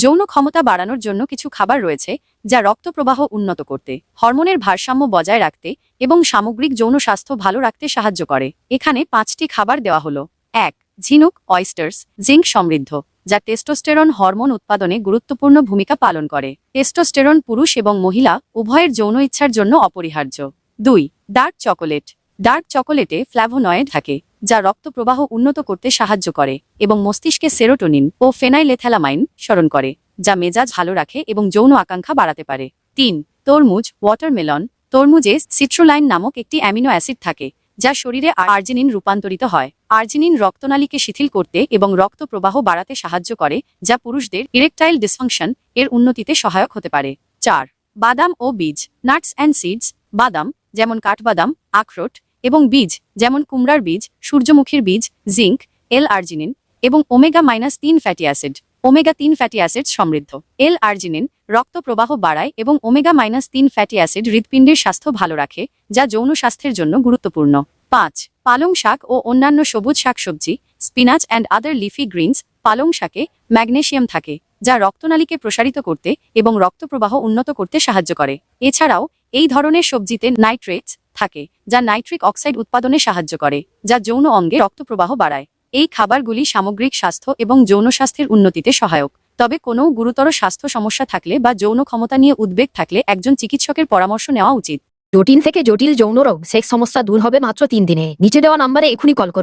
যৌন ক্ষমতা বাড়ানোর জন্য কিছু খাবার রয়েছে যা রক্ত প্রবাহ উন্নত করতে, হরমোনের ভারসাম্য বজায় রাখতে এবং সামগ্রিক যৌন স্বাস্থ্য ভালো রাখতে সাহায্য করে। এখানে 5টি খাবার দেওয়া হলো। 1. ঝিনুক অয়েস্টার্স, জিঙ্ক সমৃদ্ধ, যা টেস্টোস্টেরন হরমোন উৎপাদনে গুরুত্বপূর্ণ ভূমিকা পালন করে। টেস্টোস্টেরন পুরুষ এবং মহিলা উভয়ের যৌন ইচ্ছার জন্য অপরিহার্য। 2. Dark chocolate. ডার্ক চকোলেটে ফ্ল্যাভোনয়েড থাকে যা রক্ত প্রবাহ উন্নত করতে সাহায্য করে এবং মস্তিষ্কে সেরোটোনিন ও ফেনাইলেথ্যালামাইন স্মরণ করে, যা মেজাজ ভালো রাখে এবং যৌন আকাঙ্ক্ষা বাড়াতে পারে। 3. তরমুজ ওয়াটারমেলন। তরমুজে সিট্রোলাইন নামক একটি অ্যামিনো অ্যাসিড থাকে যা শরীরে আর্জিনিন রূপান্তরিত হয়। আর্জিনিন রক্তনালীকে শিথিল করতে এবং রক্ত প্রবাহ বাড়াতে সাহায্য করে, যা পুরুষদের ইরেকটাইল ডিসফাংশন এর উন্নতিতে সহায়ক হতে পারে। 4. বাদাম ও বীজ। Nuts and seeds. বাদাম যেমন কাঠবাদাম, আখরোট এবং বীজ যেমন কুমড়ার বীজ, সূর্যমুখীর বীজ, জিঙ্ক, এল-আর্জিনিন এবং omega-3 fatty acid. Omega-3 fatty acid সমৃদ্ধ। এল-আর্জিনিন রক্ত প্রবাহ বাড়ায় এবং ওমেগা-3 ফ্যাটি অ্যাসিড হৃৎপিণ্ডের স্বাস্থ্য ভালো রাখে, যা যৌন স্বাস্থ্যের জন্য গুরুত্বপূর্ণ। 5. পালং শাক ও অন্যান্য সবুজ শাকসবজি। Spinach and other leafy Greens. পালং শাকে ম্যাগনেসিয়াম থাকে যা রক্তনালীকে প্রসারিত করতে এবং রক্ত প্রবাহ উন্নত করতে সাহায্য করে। এছাড়াও এই ধরনের সবজিতে নাইট্রেটস থাকে যা নাইট্রিক অক্সাইড উৎপাদনে সাহায্য করে, যা যৌন অঙ্গে রক্ত প্রবাহ বাড়ায়। এই খাবারগুলি সামগ্রিক স্বাস্থ্য এবং যৌন স্বাস্থ্যের উন্নতিতে সহায়ক। তবে কোনো গুরুতর স্বাস্থ্য সমস্যা থাকলে বা যৌন ক্ষমতা নিয়ে উদ্বেগ থাকলে একজন চিকিৎসকের পরামর্শ নেওয়া উচিত। জটিল থেকে জটিল যৌন রোগ, সেক্স সমস্যা দূর হবে মাত্র 3 দিনে। নিচে দেওয়া নম্বরে এখনই কল করুন।